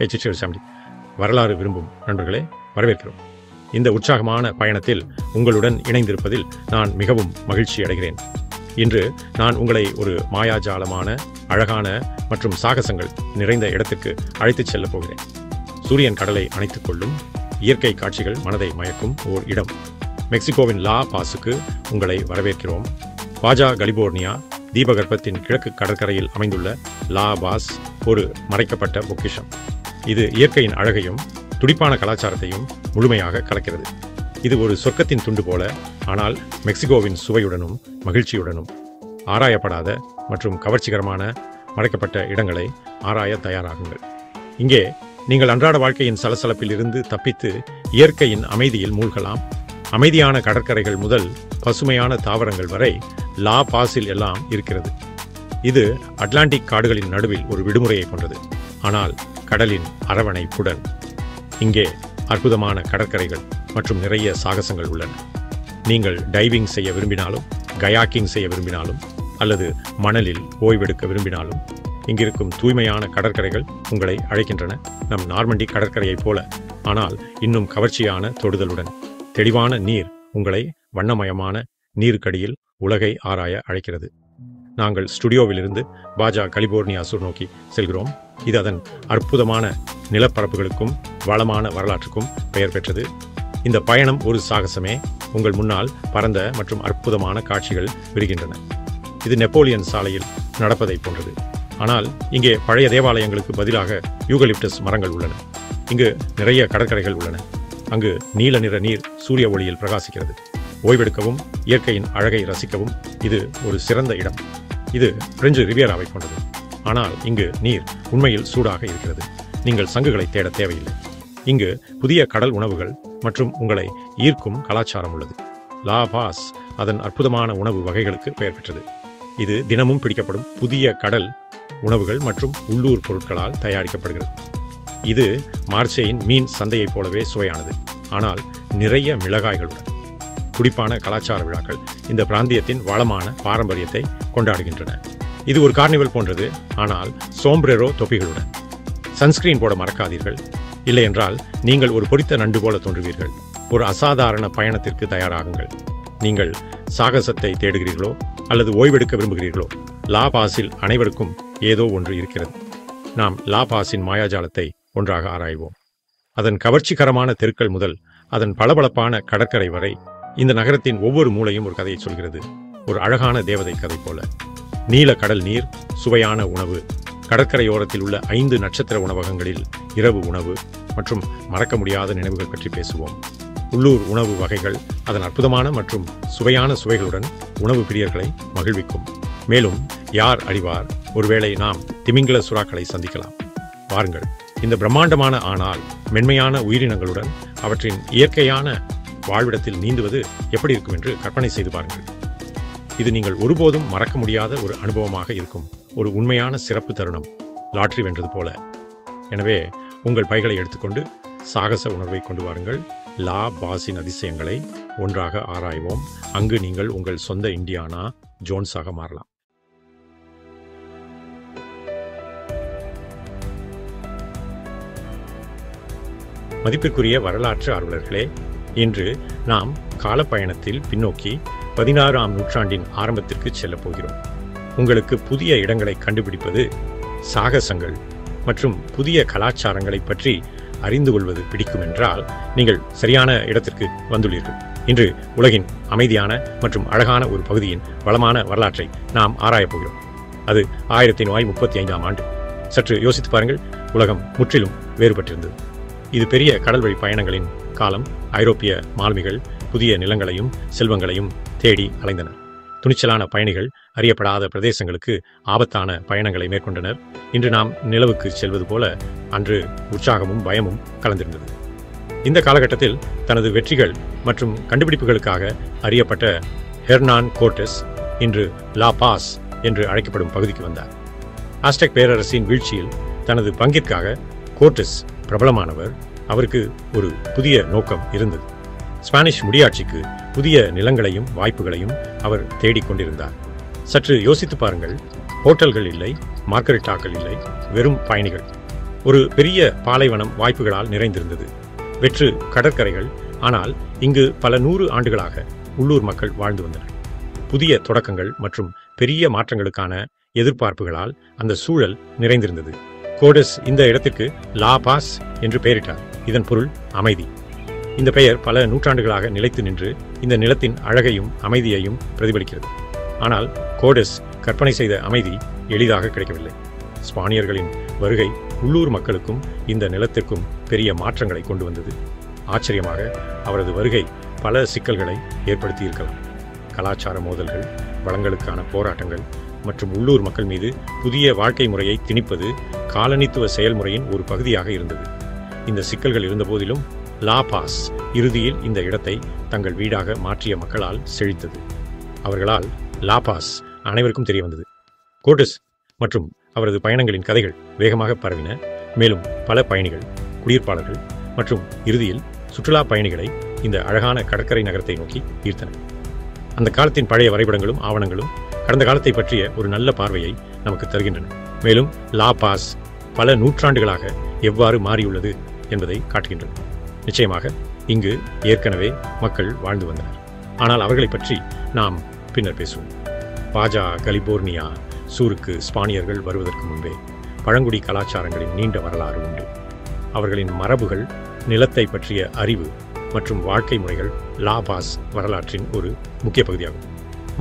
HHL70 வரலாறு விரும்பும் நண்பர்களே, வரவேற்கிறோம். இந்த உற்சாகமான பயணத்தில் உங்களுடன் இணைந்திருப்பதில் நான் மிகவும் மகிழ்ச்சி அடைகிறேன். இன்று நான் உங்களை ஒரு மாயாஜாலமான, அழகான மற்றும் சாகசங்கள் நிறைந்த இடத்துக்கு அழைத்துச் செல்லப் போகிறேன். சூரியன் கடலை அணைத்துக் கொள்ளும் இயற்கை காட்சிகள் மனதை மயக்கும் ஓர் இடம். மெக்சிகோவின் லா பாஸுக்கு உங்களை வரவேற்கிறோம். பாஜா கலிபோர்னியா தீபகற்பத்தின் கிழக்கு கடற்கரையில் அமைந்துள்ள லா பாஸ் ஒரு மறைக்கப்பட்ட பொக்கிஷம். இது இயற்கையின் அழகையும் துடிப்பான கலாச்சாரத்தையும் முழுமையாக கலக்கிறது. இது ஒரு சொர்க்கத்தின் துண்டு போல, ஆனால் மெக்சிகோவின் சுவையுடனும் மகிழ்ச்சியுடனும். ஆராயப்படாத மற்றும் கவர்ச்சிகரமான மறைக்கப்பட்ட இடங்களை ஆராய தயாராகுங்கள். இங்கே நீங்கள் அன்றாட வாழ்க்கையின் சலசலப்பில் இருந்து தப்பித்து இயற்கையின் அமைதியில் மூழ்கலாம். அமைதியான கடற்கரைகள் முதல் பசுமையான தாவரங்கள் வரை லா பாஸில் எல்லாம் இருக்கிறது. இது அட்லாண்டிக் காடுகளின் நடுவில் ஒரு விடுமுறையை போன்றது, ஆனால் கடலின் அரவணைப்புடன். இங்கே அற்புதமான கடற்கரைகள் மற்றும் நிறைய சாகசங்கள் உள்ளன. நீங்கள் டைவிங் செய்ய விரும்பினாலும், கயாக்கிங் செய்ய விரும்பினாலும், அல்லது மணலில் ஓய்வெடுக்க விரும்பினாலும், இங்கிருக்கும் தூய்மையான கடற்கரைகள் உங்களை அழைக்கின்றன. நம் நார்மண்டி கடற்கரையைப் போல, ஆனால் இன்னும் கவர்ச்சியான தொடுதலுடன். தெளிவான நீர் உங்களை வண்ணமயமான நீருக்கடியில் உலகை ஆராய அழைக்கிறது. நாங்கள் ஸ்டுடியோவிலிருந்து பாஜா கலிபோர்னியாசூர் நோக்கி செல்கிறோம். இது அதன் அற்புதமான நிலப்பரப்புகளுக்கும் வளமான வரலாற்றுக்கும் பெயர் பெற்றது. இந்த பயணம் ஒரு சாகசமே. உங்கள் முன்னால் பரந்த மற்றும் அற்புதமான காட்சிகள் விரிகின்றன. இது நெப்போலியன் சாலையில் நடப்பதை போன்றது, ஆனால் இங்கே பழைய தேவாலயங்களுக்கு பதிலாக யூகலிப்டஸ் மரங்கள் உள்ளன. இங்கு நிறைய கடற்கரைகள் உள்ளன. அங்கு நீல நிற நீர் சூரிய ஒளியில் பிரகாசிக்கிறது. ஓய்வெடுக்கவும் இயற்கையின் அழகை ரசிக்கவும் இது ஒரு சிறந்த இடம். இது பிரெஞ்சு ரிவியராவை போன்றது, ஆனால் இங்கு நீர் உண்மையில் சூடாக இருக்கிறது. நீங்கள் சங்குகளை தேட தேவையில்லை. இங்கு புதிய கடல் உணவுகள் மற்றும் உங்களை ஈர்க்கும் கலாச்சாரம் உள்ளது. லா பாஸ் அதன் அற்புதமான உணவு வகைகளுக்கு பெயர் பெற்றது. இது தினமும் பிடிக்கப்படும் புதிய கடல் உணவுகள் மற்றும் உள்ளூர் பொருட்களால் தயாரிக்கப்படுகிறது. இது மார்சேயின் மீன் சந்தையைப் போலவே சுவையானது, ஆனால் நிறைய மிளகாய்களுடன். துடிப்பான கலாச்சார விழாக்கள் இந்த பிராந்தியத்தின் வளமான பாரம்பரியத்தை கொண்டாடுகின்றன. இது ஒரு கார்னிவல் போன்றது, ஆனால் சோம்ப்ரெரோ தொப்பிகளுடன். சன்ஸ்கிரீன் போட மறக்காதீர்கள், இல்லையென்றால் நீங்கள் ஒரு பொரித்த நண்டு போல தோன்றுவீர்கள். ஒரு அசாதாரண பயணத்திற்கு தயாராகுங்கள். நீங்கள் சாகசத்தை தேடுகிறீர்களோ அல்லது ஓய்வெடுக்க விரும்புகிறீர்களோ, லா பாஸில் அனைவருக்கும் ஏதோ ஒன்று இருக்கிறது. நாம் லா பாஸின் மாயாஜாலத்தை ஒன்றாக ஆராய்வோம். அதன் கவர்ச்சிகரமான தெருக்கள் முதல் அதன் பளபளப்பான கடற்கரை வரை இந்த நகரத்தின் ஒவ்வொரு மூலையும் ஒரு கதையை சொல்கிறது. ஒரு அழகான தேவதை கதை போல. நீல கடல் நீர், சுவையான உணவு, கடற்கரையோரத்தில் உள்ள 5 நட்சத்திர உணவகங்களில் இரவு உணவு மற்றும் மறக்க முடியாத நினைவுகள் பற்றி பேசுவோம். உள்ளூர் உணவு வகைகள் அதன் அற்புதமான மற்றும் சுவையான சுவைகளுடன் உணவு பிரியர்களை மகிழ்விக்கும். மேலும் யார் அறிவார், ஒருவேளை நாம் திமிங்கல சுறாக்களை சந்திக்கலாம். வாருங்கள், இந்த பிரம்மாண்டமான ஆனால் மென்மையான உயிரினங்களுடன் அவற்றின் இயற்கையான வாழ்விடத்தில் நீந்துவது எப்படி இருக்கும் என்று கற்பனை செய்து பாருங்கள். இது நீங்கள் ஒருபோதும் மறக்க முடியாத ஒரு அனுபவமாக இருக்கும். ஒரு உண்மையான சிறப்பு தருணம், லாட்டரி வென்றது போல. எனவே உங்கள் பைகளை எடுத்துக்கொண்டு சாகச உணர்வை கொண்டு வாருங்கள். லா பாஸின் அதிசயங்களை ஒன்றாக ஆராய்வோம். அங்கு நீங்கள் உங்கள் சொந்த இண்டியானா ஜோன்ஸாக மாறலாம். மதிப்பிற்குரிய வரலாற்று ஆர்வலர்களே, இன்று நாம் காலப்பயணத்தில் பின்னோக்கி 16ஆம் நூற்றாண்டின் ஆரம்பத்திற்கு செல்லப் போகிறோம். உங்களுக்கு புதிய இடங்களை கண்டுபிடிப்பது, சாகசங்கள் மற்றும் புதிய கலாச்சாரங்களை பற்றி அறிந்து கொள்வது பிடிக்கும் என்றால் நீங்கள் சரியான இடத்திற்கு வந்துள்ளீர்கள். இன்று உலகின் அமைதியான மற்றும் அழகான ஒரு பகுதியின் வளமான வரலாற்றை நாம் ஆராயப் போகிறோம். அது 1935ஆம் ஆண்டு. சற்று யோசித்து பாருங்கள், உலகம் முற்றிலும் வேறுபட்டிருந்தது. இது பெரிய கடல்வழி பயணங்களின் காலம். ஐரோப்பிய மாலுமிகள் புதிய நிலங்களையும் செல்வங்களையும் தேடி அலைந்தனர். துணிச்சலான பயணிகள் அறியப்படாத பிரதேசங்களுக்கு ஆபத்தான பயணங்களை மேற்கொண்டனர். இன்று நாம் நிலவுக்கு செல்வது போல அன்று உற்சாகமும் பயமும் கலந்திருந்தது. இந்த காலகட்டத்தில் தனது வெற்றிகள் மற்றும் கண்டுபிடிப்புகளுக்காக அறியப்பட்ட ஹெர்னான் கோர்டெஸ் இன்று லா பாஸ் என்று அழைக்கப்படும் பகுதிக்கு வந்தார். ஆஸ்டெக் பேரரசின் வீழ்ச்சியில் தனது பங்கிற்காக கோர்டெஸ் பிரபலமானவர். அவருக்கு ஒரு புதிய நோக்கம் இருந்தது. ஸ்பானிஷ் முடியாட்சிக்கு புதிய நிலங்களையும் வாய்ப்புகளையும் அவர் தேடிக்கொண்டிருந்தார். சற்று யோசித்து பாருங்கள், ஹோட்டல்கள் இல்லை, மார்கரிட்டாக்கள் இல்லை, வெறும் பயணிகள். ஒரு பெரிய பாலைவனம் வாய்ப்புகளால் நிறைந்திருந்தது. வெற்று கடற்கரைகள். ஆனால் இங்கு பல 100 ஆண்டுகளாக உள்ளூர் மக்கள் வாழ்ந்து வந்தனர். புதிய தொடக்கங்கள் மற்றும் பெரிய மாற்றங்களுக்கான எதிர்பார்ப்புகளால் அந்த சூழல் நிறைந்திருந்தது. கோடஸ் இந்த இடத்திற்கு லா பாஸ் என்று பெயரிட்டார். இதன் பொருள் அமைதி. இந்த பெயர் பல நூற்றாண்டுகளாக நிலைத்து நின்று இந்த நிலத்தின் அழகையும் அமைதியையும் பிரதிபலிக்கிறது. ஆனால் கோடஸ் கற்பனை செய்த அமைதி எளிதாக கிடைக்கவில்லை. ஸ்பானியர்களின் வருகை உள்ளூர் மக்களுக்கும் இந்த நிலத்திற்கும் பெரிய மாற்றங்களை கொண்டு வந்தது. ஆச்சரியமாக அவரது வருகை பல சிக்கல்களை ஏற்படுத்தியிருக்கலாம். கலாச்சார மோதல்கள், வளங்களுக்கான போராட்டங்கள் மற்றும் உள்ளூர் மக்கள் மீது புதிய வாழ்க்கை முறையை திணிப்பது காலனித்துவ செயல்முறையின் ஒரு பகுதியாக இருந்தது. இந்த சிக்கல்கள் இருந்தபோதிலும் லா பாஸ் இறுதியில் இந்த இடத்தை தங்கள் வீடாக மாற்றிய மக்களால் செழித்தது. அவர்களால் லா பாஸ் அனைவருக்கும் தெரிய வந்தது. கோடஸ் மற்றும் அவரது பயணங்களின் கதைகள் வேகமாக பரவின. மேலும் பல பயணிகள், குடியிருப்பாளர்கள் மற்றும் இறுதியில் சுற்றுலா பயணிகளை இந்த அழகான கடற்கரை நகரத்தை நோக்கி ஈர்த்தன. அந்த காலத்தின் பழைய வரைபடங்களும் ஆவணங்களும் கடந்த காலத்தை பற்றிய ஒரு நல்ல பார்வையை நமக்கு தருகின்றன. மேலும் லா பாஸ் பல நூற்றாண்டுகளாக எவ்வாறு மாறியுள்ளது என்பதை காட்டுகின்றன. நிச்சயமாக இங்கு ஏற்கனவே மக்கள் வாழ்ந்து வந்தனர். ஆனால் அவர்களை பற்றி நாம் பின்னர் பேசுவோம். பாஜா கலிபோர்னியா சூருக்கு ஸ்பானியர்கள் வருவதற்கு முன்பே பழங்குடி கலாச்சாரங்களின் நீண்ட வரலாறு உண்டு. அவர்களின் மரபுகள், நிலத்தை பற்றிய அறிவு மற்றும் வாழ்க்கை முறைகள் லா பாஸ் வரலாற்றின் ஒரு முக்கிய பகுதியாகும்.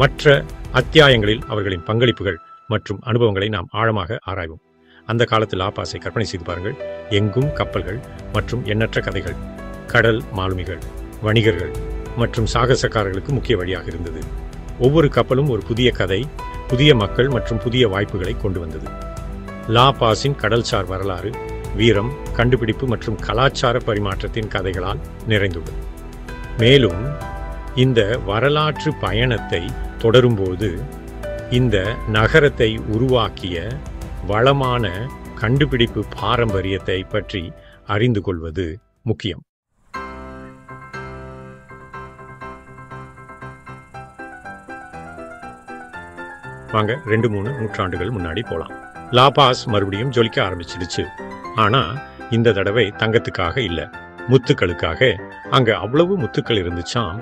மற்ற அத்தியாயங்களில் அவர்களின் பங்களிப்புகள் மற்றும் அனுபவங்களை நாம் ஆழமாக ஆராய்வோம். அந்த காலத்து லா பாஸை கற்பனை செய்து பாருங்கள். எங்கும் கப்பல்கள் மற்றும் எண்ணற்ற கதைகள். கடல் மாலுமிகள், வணிகர்கள் மற்றும் சாகசக்காரர்களுக்கு முக்கிய வழியாக இருந்தது. ஒவ்வொரு கப்பலும் ஒரு புதிய கதை, புதிய மக்கள் மற்றும் புதிய வாய்ப்புகளை கொண்டு வந்தது. லா பாஸின் கடல்சார் வரலாறு வீரம், கண்டுபிடிப்பு மற்றும் கலாச்சார பரிமாற்றத்தின் கதைகளால் நிறைந்துள்ளது. மேலும் இந்த வரலாற்று பயணத்தை தொடரும்போது இந்த நகரத்தை உருவாக்கிய வளமான கண்டுபிடிப்பு பாரம்பரியத்தை பற்றி அறிந்து கொள்வது முக்கியம். வாங்க 2-3 நூற்றாண்டுகள் முன்னாடி போலாம். லா பாஸ் மறுபடியும் ஜொலிக்க ஆரம்பிச்சிடுச்சு. ஆனா இந்த தடவை தங்கத்துக்காக இல்ல, முத்துக்களுக்காக. அங்க அவ்வளவு முத்துக்கள் இருந்துச்சாம்,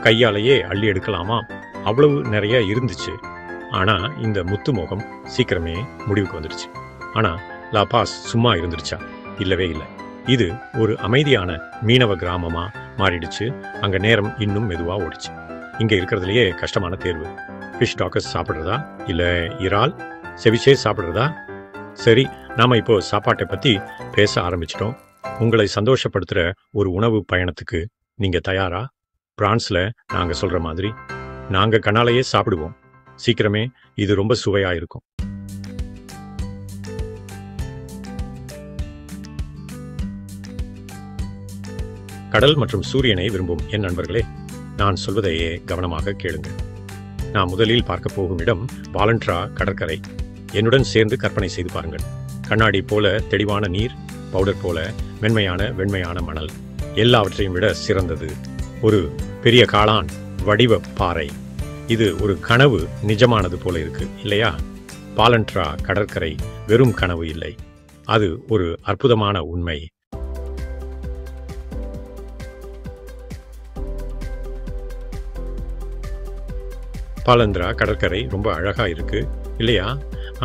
கையாலேயே அள்ளி எடுக்கலாமா, அவ்வளவு நிறைய இருந்துச்சு. ஆனா இந்த முத்து மோகம் சீக்கிரமே முடிவுக்கு வந்துடுச்சு. ஆனா லா பாஸ் சும்மா இருந்துருச்சா? இல்லவே இல்லை. இது ஒரு அமைதியான மீனவ கிராமமா மாறிடுச்சு. அங்க நேரம் இன்னும் மெதுவா ஓடிச்சு. இங்க இருக்கிறதுலயே கஷ்டமான தேர்வு. ஃபிஷ் டாக்கஸ் சாப்பிட்றதா இல்ல இறால் செவிச்சே சாப்பிட்றதா? சரி, நாம இப்போ சாப்பாட்டை பத்தி பேச ஆரம்பிச்சிட்டோம். உங்களை சந்தோஷப்படுத்துற ஒரு உணவு பயணத்துக்கு நீங்க தயாரா? பிரான்ஸ்ல நாங்க சொல்ற மாதிரி நாங்க கண்ணாலேயே சாப்பிடுவோம். சீக்கிரமே இது ரொம்ப சுவையா இருக்கும். கடல் மற்றும் சூரியனை விரும்பும் என் நண்பர்களே, நான் சொல்வதையே கவனமாக கேளுங்கள். நான் முதலில் பார்க்க போகும் இடம் வாலண்ட்ரா கடற்கரை. என்னுடன் சேர்ந்து கற்பனை செய்து பாருங்கள். கண்ணாடி போல தெளிவான நீர், பவுடர் போல மென்மையான வெண்மையான மணல், எல்லாவற்றையும் விட சிறந்தது ஒரு பெரிய காளான் வடிவ பாறை. இது ஒரு கனவு நிஜமானது போல இருக்கு இல்லையா? வாலண்ட்ரா கடற்கரை வெறும் கனவு இல்லை, அது ஒரு அற்புதமான உண்மை. வாலண்ட்ரா கடற்கரை ரொம்ப அழகா இருக்கு இல்லையா?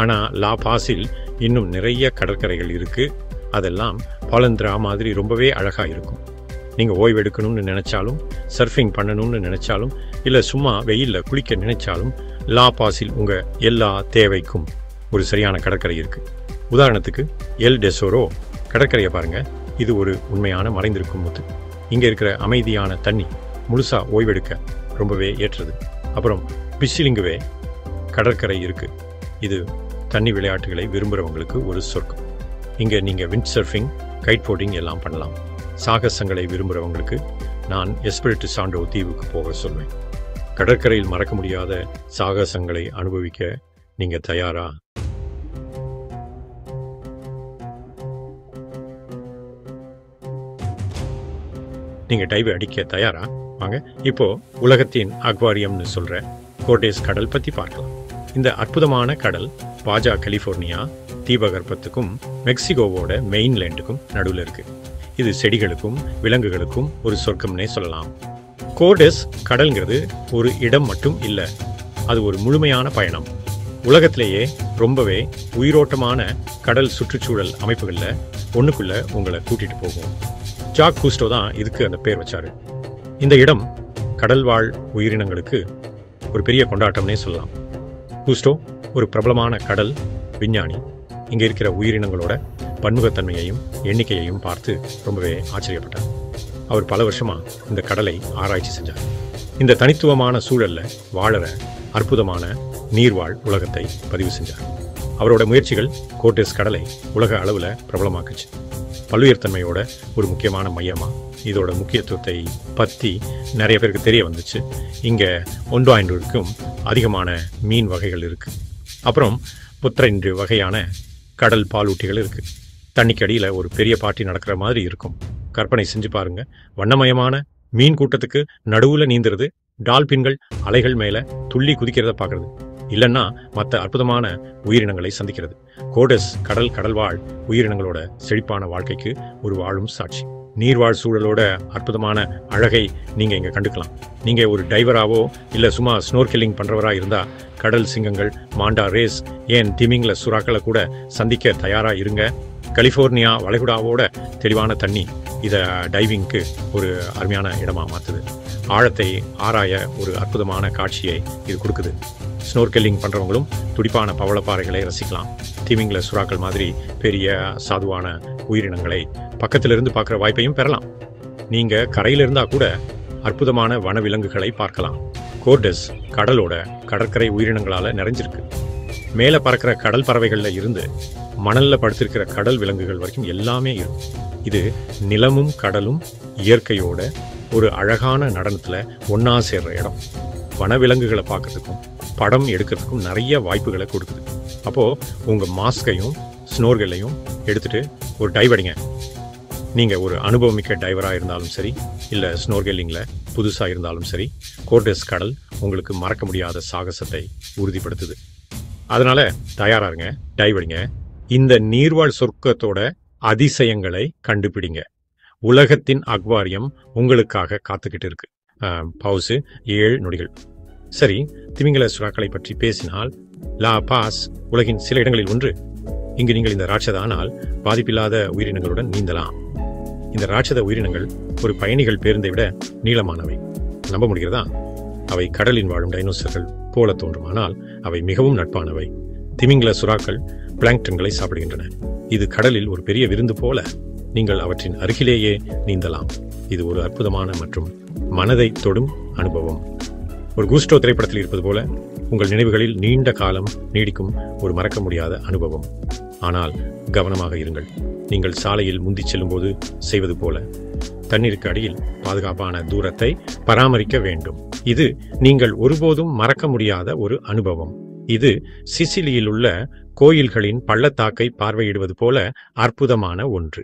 ஆனா லா பாஸில் இன்னும் நிறைய கடற்கரைகள் இருக்கு. அதெல்லாம் வாலண்ட்ரா மாதிரி ரொம்பவே அழகா இருக்கும். நீங்க ஓய்வு எடுக்கணும்னு நினைச்சாலும், சர்ஃபிங் பண்ணணும்னு நினைச்சாலும், இல்ல சும்மா வெயில்ல குளிக்க நினைச்சாலும் லா பாஸில் உங்க எல்லா தேவைக்கும் ஒரு சரியான கடற்கரை இருக்கு. உதாரணத்துக்கு எல் டெசோரோ கடற்கரையை பாருங்க. இது ஒரு உண்மையான மறைந்திருக்கும் முத்து. இங்க இருக்கிற அமைதியான தண்ணி முழுசா ஓய்வெடுக்க ரொம்பவே ஏற்றது. அப்புறம் பிசிலிங்குவே கடற்கரை இருக்கு. இது தண்ணி விளையாட்டுகளை விரும்புகிறவங்களுக்கு ஒரு சொர்க்கம். இங்கே நீங்கள் விண்ட் சர்ஃபிங், கைட் போட்டிங் எல்லாம் பண்ணலாம். சாகசங்களை விரும்புகிறவங்களுக்கு நான் எஸ்பிரிட்டு சாண்டோ தீவுக்கு போக சொல்வேன். கடற்கரையில் மறக்க முடியாத சாகசங்களை அனுபவிக்க நீங்கள் தயாரா? நீங்கள் டைவ் அடிக்க தயாரா? வாங்க இப்போ உலகத்தின் அக்வாரியம்னு சொல்கிற கோர்டேஸ் கடல் பற்றி பார்க்கலாம். இந்த அற்புதமான கடல் பாஜா கலிஃபோர்னியா தீபகற்பத்துக்கும் மெக்சிகோவோட மெயின்லேண்டுக்கும் நடுவில் இருக்கு. இது செடிகளுக்கும் விலங்குகளுக்கும் ஒரு சொர்க்கம்னே சொல்லலாம். கோர்டஸ் கடல்ங்கிறது ஒரு இடம் மட்டும் இல்லை, அது ஒரு முழுமையான பயணம். உலகத்திலேயே ரொம்பவே உயிரோட்டமான கடல் சுற்றுச்சூழல் அமைப்புகளில் ஒன்றுக்குள்ள உங்களை கூட்டிட்டு போகும். ஜாக் கூஸ்டோ தான் இதுக்கு அந்த பேர் வச்சாரு. இந்த இடம் கடல்வாழ் உயிரினங்களுக்கு ஒரு பெரிய கொண்டாட்டம்னே சொல்லலாம். கூஸ்டோ ஒரு பிரபலமான கடல் விஞ்ஞானி. இங்கே இருக்கிற உயிரினங்களோட பன்முகத்தன்மையையும் எண்ணிக்கையையும் பார்த்து ரொம்பவே ஆச்சரியப்பட்டார். அவர் பல வருஷமா இந்த கடலை ஆராய்ச்சி செஞ்சார். இந்த தனித்துவமான சூழல்ல வாழற அற்புதமான நீர்வாழ் உலகத்தை பதிவு செஞ்சார். அவரோட முயற்சிகள் கோர்டஸ் கடலை உலக அளவில் பிரபலமாக்குச்சு. பல்லுயிர்த்தன்மையோட ஒரு முக்கியமான மையமா இதோட முக்கியத்துவத்தை பற்றி நிறைய பேருக்கு தெரிய வந்துச்சு. இங்கே 1.5க்கும் அதிகமான மீன் வகைகள் இருக்குது. அப்புறம் 32 வகையான கடல் பாலூட்டிகள் இருக்குது. தண்ணிக்கு அடியில் ஒரு பெரிய பார்ட்டி நடக்கிற மாதிரி இருக்கும். கற்பனை செஞ்சு பாருங்க, வண்ணமயமான மீன் கூட்டத்துக்கு நடுவில் நீந்துறது, டால்பின்கள் அலைகள் மேலே துள்ளி குதிக்கிறத பார்க்குறது, இல்லைன்னா மற்ற அற்புதமான உயிரினங்களை சந்திக்கிறது. கோர்டஸ் கடல்வாழ் உயிரினங்களோட செழிப்பான வாழ்க்கைக்கு ஒரு வாழும் சாட்சி. நீர்வாழ் சூழலோட அற்புதமான அழகை நீங்கள் இங்கே கண்டுக்கலாம். நீங்கள் ஒரு டைவராகவோ இல்லை சும்மா ஸ்னோர்கெல்லிங் பண்ணுறவராக இருந்தால் கடல் சிங்கங்கள், மாண்டா ரேஸ், ஏன் திமிங்கில சுறாக்களை கூட சந்திக்க தயாராக இருங்க. கலிஃபோர்னியா வளைகுடாவோட தெளிவான தண்ணி இதை டைவிங்க்கு ஒரு அருமையான இடமாக மாற்றுது. ஆழத்தை ஆராய ஒரு அற்புதமான காட்சியை இது கொடுக்குது. ஸ்னோர்கெல்லிங் பண்ணுறவங்களும் துடிப்பான பவளப்பாறைகளை ரசிக்கலாம். திமிங்கில சுறாக்கள் மாதிரி பெரிய சாதுவான உயிரினங்களை பக்கத்திலிருந்து பார்க்குற வாய்ப்பையும் பெறலாம். நீங்கள் கரையில் இருந்தால் கூட அற்புதமான வனவிலங்குகளை பார்க்கலாம். கோர்டஸ் கடலோட கடற்கரை உயிரினங்களால் நிறைஞ்சிருக்கு. மேலே பறக்கிற கடல் பறவைகளில் இருந்து மணலில் படுத்திருக்கிற கடல் விலங்குகள் வரைக்கும் எல்லாமே இருக்கும். இது நிலமும் கடலும் இயற்கையோட ஒரு அழகான நடனத்தில் ஒன்றா சேர்ற இடம். வனவிலங்குகளை பார்க்கறதுக்கும் படம் எடுக்கிறதுக்கும் நிறைய வாய்ப்புகளை கொடுக்குது. அப்போது உங்கள் மாஸ்கையும் ஸ்னோர்களையும் எடுத்துகிட்டு ஒரு டைவ் அடிங்க. நீங்கள் ஒரு அனுபவமிக்க டைவராக இருந்தாலும் சரி, இல்லை ஸ்னோர்கெல்லிங்கில் புதுசாக இருந்தாலும் சரி, கோர்டஸ் கடல் உங்களுக்கு மறக்க முடியாத சாகசத்தை உறுதிப்படுத்துது. அதனால் தயாராருங்க, டைவ் அடிங்க. இந்த நீர்வாழ் சொர்க்கத்தோட அதிசயங்களை கண்டுபிடிங்க. உலகத்தின் அக்வாரியம் உங்களுக்காக காத்துக்கிட்டு இருக்கு. பவுசு 7 நொடிகள். சரி, திமிங்கல சுறாக்களை பற்றி பேசினால் லா பாஸ் உலகின் சில இடங்களில் ஒன்று. இங்கு நீங்கள் இந்த ராட்சதானால் பாதிப்பில்லாத உயிரினங்களுடன் நீந்தலாம். இந்த ராட்சத உயிரினங்கள் ஒரு பயணிகள் பேருந்தை விட நீளமானவை. நம்ப முடிகிறதா? அவை கடலில் வாழும் டைனோசர்கள் போல தோன்றுமானால் அவை மிகவும் நட்பானவை. திமிங்கல சுறாக்கள் பிளாங்க்டன்களை சாப்பிடுகின்றன. இது கடலில் ஒரு பெரிய விருந்து போல. நீங்கள் அவற்றின் அருகிலேயே நீந்தலாம். இது ஒரு அற்புதமான மற்றும் மனதை தொடும் அனுபவம். ஒரு கூஸ்டோ திரைப்படத்தில் இருப்பது போல உங்கள் நினைவுகளில் நீண்ட காலம் நீடிக்கும் ஒரு மறக்க முடியாத அனுபவம். ஆனால் கவனமாக இருங்கள். நீங்கள் சாலையில் முந்திச் செல்லும்போது செய்வது போல தண்ணீருக்கு அடியில் பாதுகாப்பான தூரத்தை பராமரிக்க வேண்டும். இது நீங்கள் ஒருபோதும் மறக்க முடியாத ஒரு அனுபவம். இது சிசிலியில் உள்ள கோயில்களின் பள்ளத்தாக்கை பார்வையிடுவது போல அற்புதமான ஒன்று.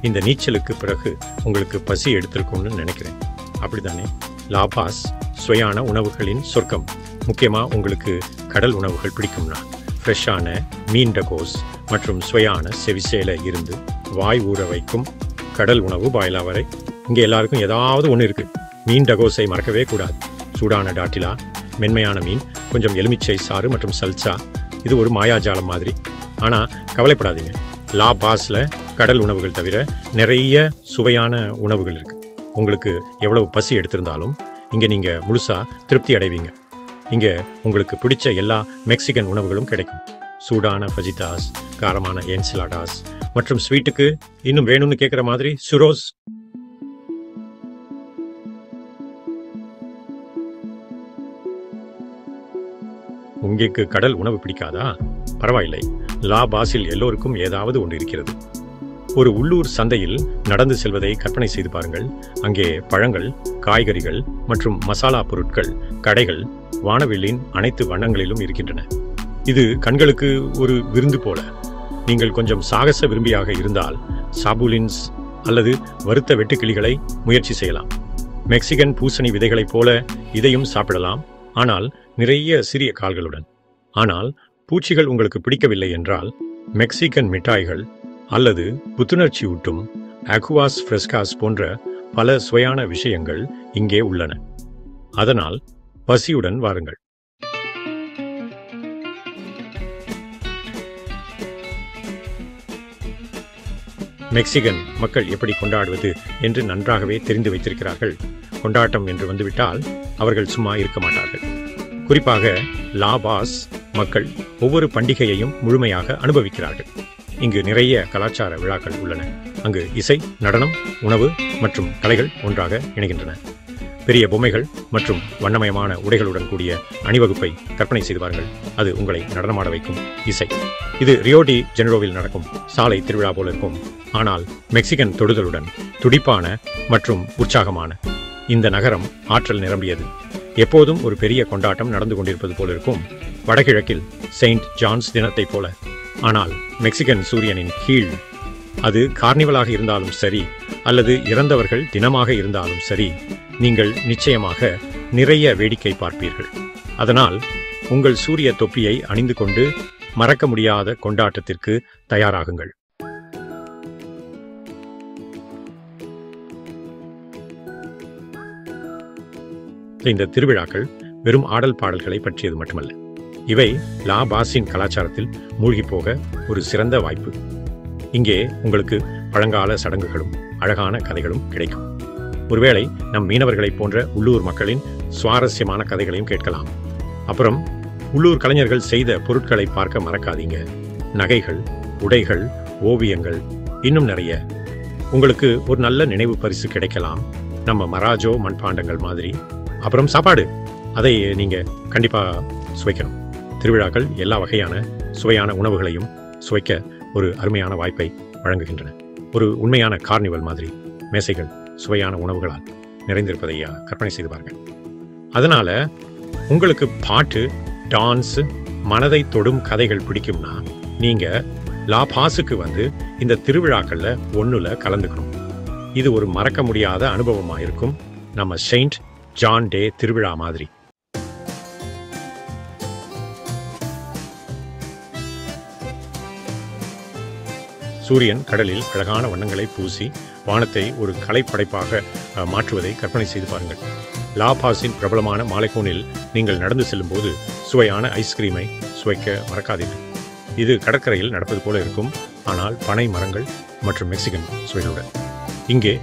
இந்த நீச்சலுக்கு பிறகு உங்களுக்கு பசி எடுத்திருக்கும்னு நினைக்கிறேன். அப்படித்தானே? லாபாஸ் சுவையான உணவுகளின் சொர்க்கம். முக்கியமாக உங்களுக்கு கடல் உணவுகள் பிடிக்கும்னா ஃப்ரெஷ்ஷான மீன் டகோஸ் மற்றும் சுவையான செவிசேல இருந்து வாய் ஊற வைக்கும் கடல் உணவு பாய்லா வரை இங்கே எல்லாருக்கும் ஏதாவது ஒன்று இருக்குது. மீன் டகோஸை மறக்கவே கூடாது. சூடான டாட்டிலா, மென்மையான மீன், கொஞ்சம் எலுமிச்சை சாறு மற்றும் சல்சா. இது ஒரு மாயாஜாலம் மாதிரி. ஆனால் கவலைப்படாதீங்க, லா பாஸில் கடல் உணவுகள் தவிர நிறைய சுவையான உணவுகள் இருக்குது. உங்களுக்கு எவ்வளவு பசி எடுத்திருந்தாலும் இங்கே நீங்கள் முழுசாக திருப்தி அடைவீங்க. இங்கே உங்களுக்கு பிடிச்ச எல்லா மெக்சிகன் உணவுகளும் கிடைக்கும். சூடான ஃபஜிதாஸ், காரமான என்சிலாடாஸ் மற்றும் ஸ்வீட்டுக்கு இன்னும் வேணும்னு கேட்குற மாதிரி சுரோஸ். உங்களுக்கு கடல் உணவு பிடிக்காதா? பரவாயில்லை, லா பாஸில் எல்லோருக்கும் ஏதாவது ஒன்று இருக்கிறது. ஒரு உள்ளூர் சந்தையில் நடந்து செல்வதை கற்பனை செய்து பாருங்கள். அங்கே பழங்கள், காய்கறிகள் மற்றும் மசாலா பொருட்கள் கடைகள் வானவில்லின் அனைத்து வண்ணங்களிலும் இருக்கின்றன. இது கண்களுக்கு ஒரு விருந்து போல. நீங்கள் கொஞ்சம் சாகச விரும்பியாக இருந்தால் சாபுலின்ஸ் அல்லது வறுத்த வெட்டுக்கிளிகளை முயற்சி செய்யலாம். மெக்சிகன் பூசணி விதைகளைப் போல இதையும் சாப்பிடலாம், ஆனால் நிறைய சிறிய கால்களுடன். ஆனால் பூச்சிகள் உங்களுக்கு பிடிக்கவில்லை என்றால் மெக்சிகன் மிட்டாய்கள் அல்லது புத்துணர்ச்சியூட்டும் அகுவாஸ் ஃப்ரெஸ்காஸ் போன்ற பல சுவையான விஷயங்கள் இங்கே உள்ளன. அதனால் பசியுடன் வாருங்கள். மெக்சிகன் மக்கள் எப்படி கொண்டாடுவது என்று நன்றாகவே தெரிந்து வைத்திருக்கிறார்கள். கொண்டாட்டம் என்று வந்துவிட்டால் அவர்கள் சும்மா இருக்க மாட்டார்கள். குறிப்பாக லா பாஸ் மக்கள் ஒவ்வொரு பண்டிகையையும் முழுமையாக அனுபவிக்கிறார்கள். இங்கு நிறைய கலாச்சார விழாக்கள் உள்ளன. அங்கு இசை, நடனம், உணவு மற்றும் கலைகள் ஒன்றாக இணைகின்றன. பெரிய பொம்மைகள் மற்றும் வண்ணமயமான உடைகளுடன் கூடிய அணிவகுப்பை கற்பனை செய்து பாருங்கள். அது உங்களை நடனமாட வைக்கும் இசை. இது ரியோ டி ஜெனரோவில் நடக்கும் சாலை திருவிழா போல இருக்கும், ஆனால் மெக்சிகன் தொடுதலுடன் துடிப்பான மற்றும் உற்சாகமான. இந்த நகரம் ஆற்றல் நிரம்பியது. எப்போதும் ஒரு பெரிய கொண்டாட்டம் நடந்து கொண்டிருப்பது போல இருக்கும். வடகிழக்கில் செயின்ட் ஜான்ஸ் தினத்தைப் போல, ஆனால் மெக்சிகன் சூரியனின் கீழ். அது கார்னிவலாக இருந்தாலும் சரி அல்லது இறந்தவர்கள் தினமாக இருந்தாலும் சரி, நீங்கள் நிச்சயமாக நிறைய வேடிக்கை பார்ப்பீர்கள். அதனால் உங்கள் சூரிய தொப்பியை அணிந்து கொண்டு மறக்க முடியாத கொண்டாட்டத்திற்கு தயாராகுங்கள். இந்த திருவிழாக்கள் வெறும் ஆடல் பாடல்களை பற்றியது மட்டுமல்ல. இவை லா பாஸின் கலாச்சாரத்தில் மூழ்கி போக ஒரு சிறந்த வாய்ப்பு. இங்கே உங்களுக்கு பழங்கால சடங்குகளும் அழகான கதைகளும் கிடைக்கும். ஒருவேளை நம் மீனவர்களைப் போன்ற உள்ளூர் மக்களின் சுவாரஸ்யமான கதைகளையும் கேட்கலாம். அப்புறம் உள்ளூர் கலைஞர்கள் செய்த பொருட்களை பார்க்க மறக்காதீங்க. நகைகள், உடைகள், ஓவியங்கள், இன்னும் நிறைய. உங்களுக்கு ஒரு நல்ல நினைவு பரிசு கிடைக்கலாம், நம்ம மராஜோ மண்பாண்டங்கள் மாதிரி. அப்புறம் சாப்பாடு, அதை நீங்க கண்டிப்பா சுவைக்கணும். திருவிழாக்கள் எல்லா வகையான சுவையான உணவுகளையும் சுவைக்க ஒரு அருமையான வாய்ப்பை வழங்குகின்றன. ஒரு உண்மையான கார்னிவல் மாதிரி மேசைகள் சுவையான உணவுகளால் நிறைந்திருப்பதை கற்பனை செய்து பாருங்கள். அதனால உங்களுக்கு பாட்டு, டான்ஸ், மனதை தொடும் கதைகள் பிடிக்கும்னா நீங்க லா பாஸுக்கு வந்து இந்த திருவிழாக்கள்ல ஒண்ணுல கலந்துக்கணும். இது ஒரு மறக்க முடியாத அனுபவமா இருக்கும். நம்ம செயின்ட் ஜான் டே திருவிழா மாதிரி. சூரியன் கடலில் அழகான வண்ணங்களை பூசி வானத்தை ஒரு கலைப்படைப்பாக மாற்றுவதை கற்பனை செய்து பாருங்கள். லா பாஸின் பிரபலமான மாலைக்கோனில் நீங்கள் நடந்து செல்லும் போது சுவையான ஐஸ்கிரீமை சுவைக்க மறக்காதீர்கள். இது கடற்கரையில் நடப்பது போல இருக்கும், ஆனால் பனை மரங்கள் மற்றும் மெக்சிகன் சுவைகளுடன். இங்கே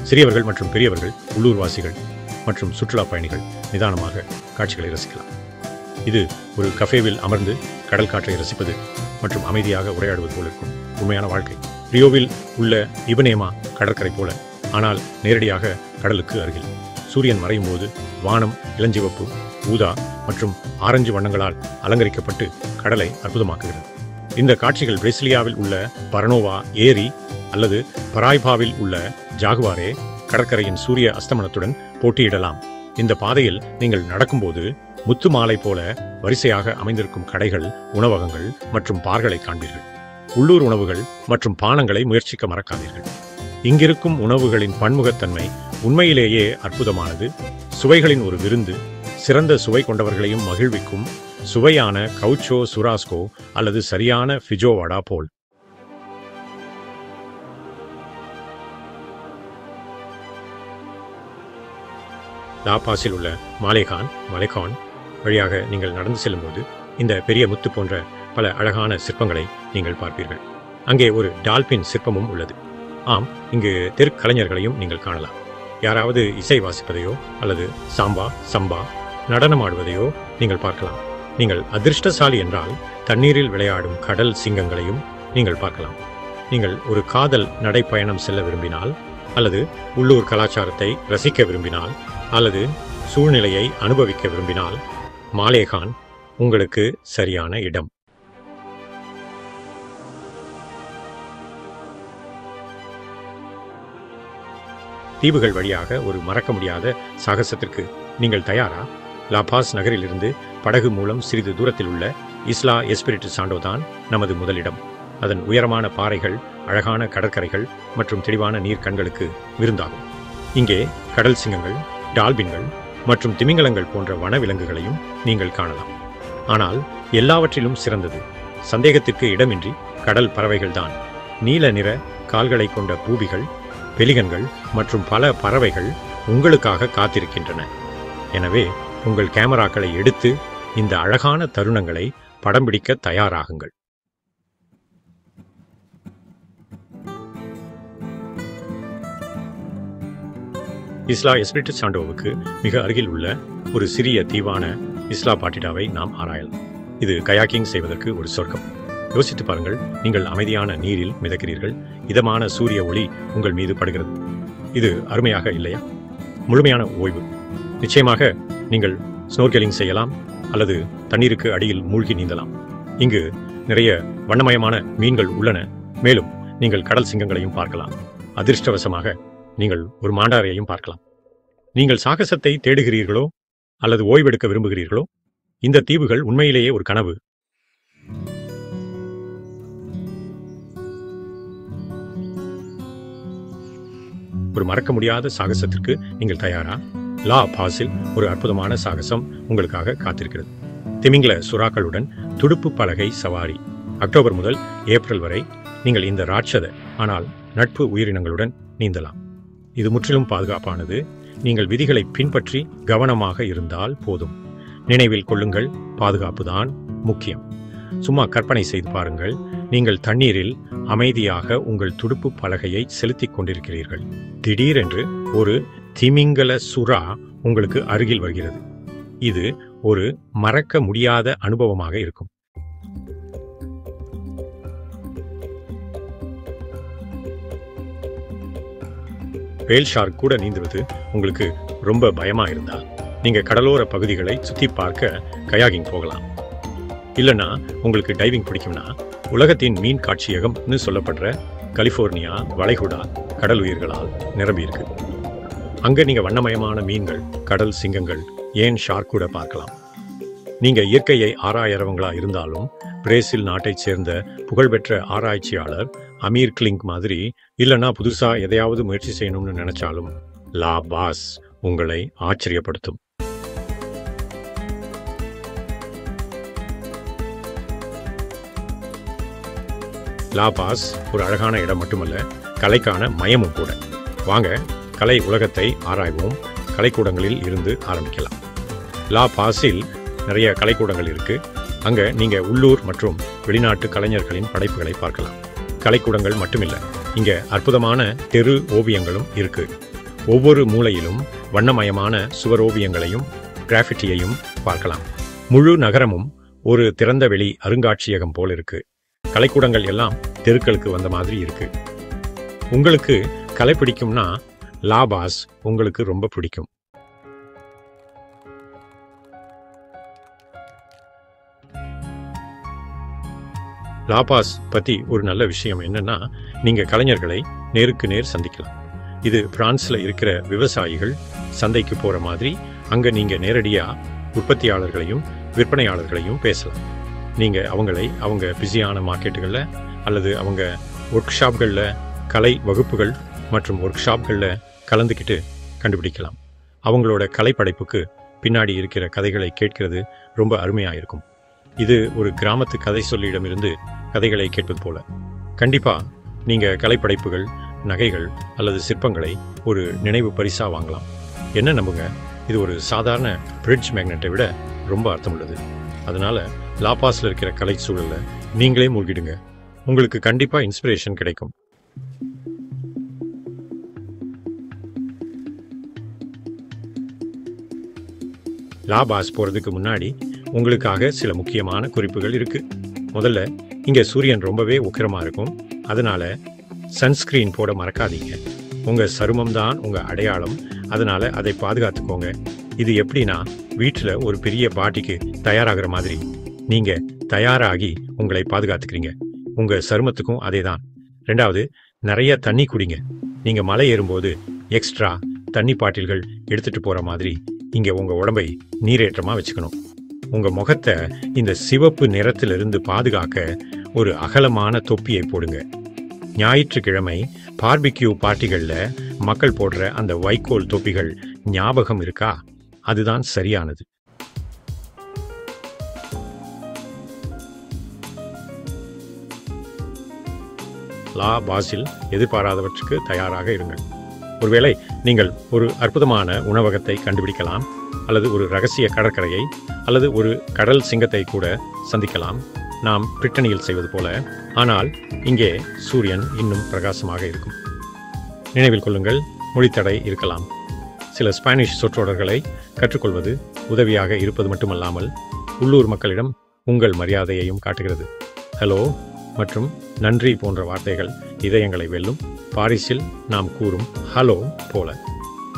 சிறியவர்கள் மற்றும் பெரியவர்கள், உள்ளூர்வாசிகள் மற்றும் சுற்றுலா பயணிகள் நிதானமாக காட்சிகளை ரசிக்கலாம். இது ஒரு கஃபேவில் அமர்ந்து கடல் காற்றை ரசிப்பது மற்றும் அமைதியாக உரையாடுவது போல இருக்கும். உண்மையான வாழ்க்கை. ரியோவில் உள்ள இபனேமா கடற்கரை போல, ஆனால் நேரடியாக கடலுக்கு அருகில். சூரியன் மறையும் போது வானம் இளஞ்சிவப்பு, ஊதா மற்றும் ஆரஞ்சு வண்ணங்களால் அலங்கரிக்கப்பட்டு கடலை அற்புதமாக்குகிறது. இந்த காட்சிகள் பிரேசிலியாவில் உள்ள பரனோவா ஏரி அல்லது பராய்பாவில் உள்ள ஜாகுவாரே கடற்கரையின் சூரிய அஸ்தமனத்துடன் போட்டியிடலாம். இந்த பாதையில் நீங்கள் நடக்கும்போது முத்து மாலை போல வரிசையாக அமைந்திருக்கும் கடைகள், உணவகங்கள் மற்றும் பார்களை காண்பீர்கள். உள்ளூர் உணவுகள் மற்றும் பானங்களை முயற்சிக்க மறக்காதீர்கள். இங்கிருக்கும் உணவுகளின் பன்முகத்தன்மை உண்மையிலேயே அற்புதமானது. சுவைகளின் ஒரு விருந்து, சிறந்த சுவை கொண்டவர்களையும் மகிழ்விக்கும் சுவையான கவுச்சோ சுராஸ்கோ அல்லது சரியான ஃபிஜோவாடா போல். லா பாஸில் உள்ள மாலேகான் வழியாக நீங்கள் நடந்து செல்லும்போது இந்த பெரிய முத்து போன்ற பல அழகான சிற்பங்களை நீங்கள் பார்ப்பீர்கள். அங்கே ஒரு டால்பின் சிற்பமும் உள்ளது. ஆம், இங்கு தெருக்கலைஞர்களையும் நீங்கள் காணலாம். யாராவது இசை வாசிப்பதையோ அல்லது சம்பா நடனமாடுவதையோ நீங்கள் பார்க்கலாம். நீங்கள் அதிர்ஷ்டசாலி என்றால் தண்ணீரில் விளையாடும் கடல் சிங்கங்களையும் நீங்கள் பார்க்கலாம். நீங்கள் ஒரு காதல் நடைப்பயணம் செல்ல விரும்பினால், அல்லது உள்ளூர் கலாச்சாரத்தை ரசிக்க விரும்பினால், அல்லது சூழ்நிலையை அனுபவிக்க விரும்பினால் மாலேகான் உங்களுக்கு சரியான இடம். தீவுகள் வழியாக ஒரு மறக்க முடியாத சாகசத்திற்கு நீங்கள் தயாரா? லா பாஸ் நகரிலிருந்து படகு மூலம் சிறிது தூரத்தில் உள்ள இஸ்லா எஸ்பிரிட்டு சாண்டோ தான் நமது முதலிடம். அதன் உயரமான பாறைகள், அழகான கடற்கரைகள் மற்றும் தெளிவான நீர் கண்களுக்கு விருந்தாகும். இங்கே கடல் சிங்கங்கள், டால்பின்கள் மற்றும் திமிங்கலங்கள் போன்ற வனவிலங்குகளையும் நீங்கள் காணலாம். ஆனால் எல்லாவற்றிலும் சிறந்தது, சந்தேகத்திற்கு இடமின்றி கடல் பறவைகள்தான். நீல நிற கால்களை கொண்ட பூபிகள், பெலிகன்கள் மற்றும் பல பறவைகள் உங்களுக்காக காத்திருக்கின்றன. எனவே உங்கள் கேமராக்களை எடுத்து இந்த அழகான தருணங்களை படம் பிடிக்க தயாராகுங்கள். இஸ்லா எஸ்பிரிட்டு சாண்டோவுக்கு மிக அருகில் உள்ள ஒரு சிறிய தீவான இஸ்லா பாட்டிடாவை நாம் ஆராயலாம். இது கயாக்கிங் செய்வதற்கு ஒரு சொர்க்கம். யோசித்து பாருங்கள், நீங்கள் அமைதியான நீரில் மிதக்கிறீர்கள், இதமான சூரிய ஒளி உங்கள் மீது படுகிறது. இது அருமையாக இல்லையா? முழுமையான ஓய்வு. நிச்சயமாக நீங்கள் ஸ்னோர்கெலிங் செய்யலாம் அல்லது தண்ணீருக்கு அடியில் மூழ்கி நீந்தலாம். இங்கு நிறைய வண்ணமயமான மீன்கள் உள்ளன. மேலும் நீங்கள் கடல் சிங்கங்களையும் பார்க்கலாம். அதிர்ஷ்டவசமாக நீங்கள் ஒரு மாண்டாரையையும் பார்க்கலாம். நீங்கள் சாகசத்தை தேடுகிறீர்களோ அல்லது ஓய்வெடுக்க விரும்புகிறீர்களோ, இந்த தீவுகள் உண்மையிலேயே ஒரு கனவு. ஒரு மறக்க முடியாத சாகசத்திற்கு நீங்கள் தயாரா? லா பாஸில் ஒரு அற்புதமான சாகசம் உங்களுக்காக காத்திருக்கிறது. திமிங்கல சுறாக்களுடன் துடுப்பு பலகை சவாரி. அக்டோபர் முதல் ஏப்ரல் வரை நீங்கள் இந்த ராட்சத ஆனால் நட்பு உயிரினங்களுடன் நீந்தலாம். இது முற்றிலும் பாதுகாப்பானது. நீங்கள் விதிகளை பின்பற்றி கவனமாக இருந்தால் போதும். நினைவில் கொள்ளுங்கள், பாதுகாப்புதான் முக்கியம். சும்மா கற்பனை செய்து பாருங்கள், நீங்கள் தண்ணீரில் அமைதியாக உங்கள் துடுப்பு பலகையை செலுத்திக் கொண்டிருக்கிறீர்கள். திடீரென்று ஒரு திமிங்கல சுறா உங்களுக்கு அருகில் வருகிறது. இது ஒரு மறக்க முடியாத அனுபவமாக இருக்கும். வேல் ஷார்க் கூட நீந்துவது உங்களுக்கு ரொம்ப பயமா இருந்தா நீங்க கடலோர பகுதிகளை சுத்தி பார்க்க கயாகிங் போகலாம். இல்லைன்னா உங்களுக்கு டைவிங் பிடிக்கும்னா உலகத்தின் மீன் காட்சியகம்னு சொல்லப்படுற கலிபோர்னியா வளைகுடா கடல் உயிர்களால் நிரம்பி இருக்கு. அங்க நீங்க வண்ணமயமான மீன்கள், கடல் சிங்கங்கள், ஏன் ஷார்க் கூட பார்க்கலாம். நீங்க இயற்கையை ஆராயறவங்களா இருந்தாலும் பிரேசில் நாட்டைச் சேர்ந்த புகழ்பெற்ற ஆராய்ச்சியாளர் அமீர் கிளிங்க் மாதிரி, இல்லைன்னா புதுசா எதையாவது முயற்சி செய்யணும்னு நினைச்சாலும் லா பாஸ் உங்களை ஆச்சரியப்படுத்தும். லா பாஸ் ஒரு அழகான இடம் மட்டுமல்ல, கலைக்கான மையமும் கூட. வாங்க கலை உலகத்தை ஆராய்வோம். கலைக்கூடங்களில் இருந்து ஆரம்பிக்கலாம். லா பாஸில் நிறைய கலைக்கூடங்கள் இருக்கு. அங்க நீங்க உள்ளூர் மற்றும் வெளிநாட்டு கலைஞர்களின் படைப்புகளை பார்க்கலாம். கலைக்கூடங்கள் மட்டுமில்லை, இங்க அற்புதமான தெரு ஓவியங்களும் இருக்கு. ஒவ்வொரு மூலையிலும் வண்ணமயமான சுவர் ஓவியங்களையும் கிராஃபிட்டியையும் பார்க்கலாம். முழு நகரமும் ஒரு திறந்த வெளி அருங்காட்சியகம் போல் இருக்கு. கலைக்கூடங்கள் எல்லாம் தெருக்களுக்கு வந்த மாதிரி இருக்கு. உங்களுக்கு கலை பிடிக்கும்னா லா பாஸ் உங்களுக்கு ரொம்ப பிடிக்கும். லா பாஸ் பத்தி ஒரு நல்ல விஷயம் என்னன்னா, நீங்க கலைஞர்களை நேருக்கு நேர் சந்திக்கலாம். இது பிரான்ஸ்ல இருக்கிற விவசாயிகள் சந்தைக்கு போற மாதிரி. அங்க நீங்க நேரடியா உற்பத்தியாளர்களையும் விற்பனையாளர்களையும் பேசலாம். நீங்க அவங்களை அவங்க பிஸியான மார்க்கெட்டுகள்ல அல்லது அவங்க ஒர்க் ஷாப்கள்ல, கலை வகுப்புகள் மற்றும் ஒர்க் ஷாப்கள்ல கலந்துக்கிட்டு கண்டுபிடிக்கலாம். அவங்களோட கலைப்படைப்புக்கு பின்னாடி இருக்கிற கதைகளை கேட்கிறது ரொம்ப அருமையா இருக்கும். இது ஒரு கிராமத்து கதை சொல்லியிடமிருந்து கதைகளை கேட்பது போல. கண்டிப்பா நீங்க கலைப்படைப்புகள், நகைகள் அல்லது சிற்பங்களை ஒரு நினைவு பரிசா வாங்கலாம். என்ன நம்புங்க, இது ஒரு சாதாரண பிரிட்ஜ் மேக்னெட்டை விட ரொம்ப அர்த்தமுள்ளது. அதனால லாபாஸ்ல இருக்கிற கலை சூழல்ல நீங்களே மூழ்கிடுங்க. உங்களுக்கு கண்டிப்பா இன்ஸ்பிரேஷன் கிடைக்கும். லாபாஸ் போறதுக்கு முன்னாடி உங்களுக்காக சில முக்கியமான குறிப்புகள் இருக்கு. முதல்ல, இங்க சூரியன் ரொம்பவே உக்கிரமா இருக்கும். அதனால சன்ஸ்கிரீன் போட மறக்காதீங்க. உங்க சருமம் தான் உங்க அடையாளம். அதனால அதை பாதுகாத்துக்கோங்க. இது எப்படின்னா, வீட்டில் ஒரு பெரிய பார்ட்டிக்கு தயாராகிற மாதிரி நீங்க தயாராகி உங்களை பாதுகாத்துக்கிறீங்க. உங்க சருமத்துக்கும் அதே தான். ரெண்டாவது, நிறைய தண்ணி குடிங்க. நீங்க மலை ஏறும்போது எக்ஸ்ட்ரா தண்ணி பாட்டில்கள் எடுத்துட்டு போற மாதிரி இங்க உங்க உடம்பை நீரேற்றமா வச்சுக்கணும். உங்க முகத்தை இந்த சிவப்பு நிறத்திலிருந்து பாதுகாக்க ஒரு அகலமான தொப்பியை போடுங்க. ஞாயிற்றுக்கிழமை பார்பிக்யூ பார்ட்டிகளில் மக்கள் போடுற அந்த வைக்கோல் தொப்பிகள் ஞாபகம் இருக்கா? அதுதான் சரியானது. லா பாஸில் எதிர்பாராதவற்றுக்கு தயாராக இருங்கள். ஒருவேளை நீங்கள் ஒரு அற்புதமான உணவகத்தை கண்டுபிடிக்கலாம், அல்லது ஒரு ரகசிய கடற்கரையை அல்லது ஒரு கடல் சிங்கத்தை கூட சந்திக்கலாம், நாம் பிரிட்டனியில் செய்வது போல. ஆனால் இங்கே சூரியன் இன்னும் பிரகாசமாக இருக்கும். நினைவில் கொள்ளுங்கள், மொழித்தடை இருக்கலாம். சில ஸ்பானிஷ் சொற்றொடர்களை கற்றுக்கொள்வது உதவியாக இருப்பது மட்டுமல்லாமல் உள்ளூர் மக்களிடம் உங்கள் மரியாதையையும் காட்டுகிறது. ஹலோ மற்றும் நன்றி போன்ற வார்த்தைகள் இதயங்களை வெல்லும். பாரிஸில் நாம் கூறும் ஹலோ போல.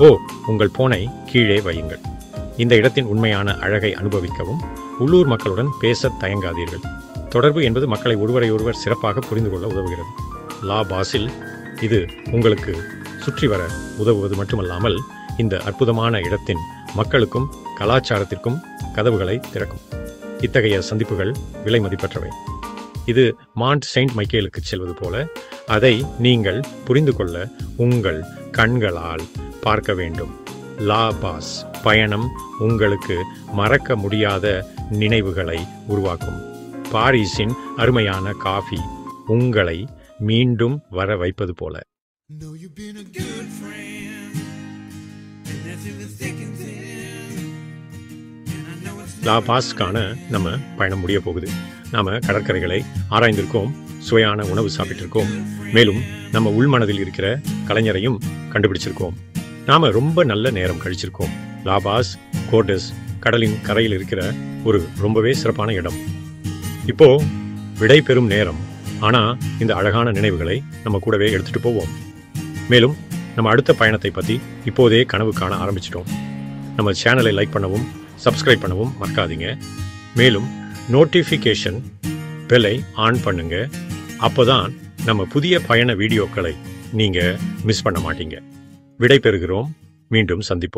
ஓ, உங்கள் போனை கீழே வையுங்கள். இந்த இடத்தின் உண்மையான அழகை அனுபவிக்கவும் உள்ளூர் மக்களுடன் பேச தயங்காதீர்கள். தொடர்பு என்பது மக்களை ஒருவரையொருவர் சிறப்பாக புரிந்து கொள்ள உதவுகிறது. லா பாஸில் இது உங்களுக்கு சுற்றி வர உதவுவது மட்டுமல்லாமல் இந்த அற்புதமான இடத்தின் மக்களுக்கும் கலாச்சாரத்திற்கும் கதவுகளை திறக்கும். இத்தகைய சந்திப்புகள் விலை மதிப்பற்றவை. இது மாண்ட் செயின்ட் மைக்கேலுக்கு செல்வது போல. அதை நீங்கள் புரிந்து கொள்ள உங்கள் கண்களால் பார்க்க வேண்டும். லா பாஸ் பயணம் உங்களுக்கு மறக்க முடியாத நினைவுகளை உருவாக்கும். பாரிஸின் அருமையான காஃபி உங்களை மீண்டும் வர வைப்பது போல. லா பாஸ்க்கான நம்ம பயணம் முடிய போகுது. நாம கடற்கரைகளை ஆராய்ந்திருக்கோம், சுவையான உணவு சாப்பிட்டிருக்கோம், மேலும் நம்ம உள்மனதில் இருக்கிற கலைஞரையும் கண்டுபிடிச்சிருக்கோம். நாம ரொம்ப நல்ல நேரம் கழிச்சிருக்கோம். லா பாஸ் கோர்டஸ் கடலின் கரையில் இருக்கிற ஒரு ரொம்பவே சிறப்பான இடம். இப்போ விடை பெறும் நேரம். ஆனா இந்த அழகான நினைவுகளை நம்ம கூடவே எடுத்துட்டு போவோம். மேலும் நம்ம அடுத்த பயணத்தை பத்தி இப்போதே கனவு காண ஆரம்பிச்சிட்டோம். நம்ம சேனலை லைக் பண்ணவும் சப்ஸ்கிரைப் பண்ணவும் மறக்காதீங்க. மேலும் நோட்டிஃபிகேஷன் பெல்லை ஆன் பண்ணுங்க. அப்போதான் நம்ம புதிய பயண வீடியோக்களை நீங்க மிஸ் பண்ண மாட்டீங்க. விடை பெறுகிறோம். மீண்டும் சந்திப்போம்.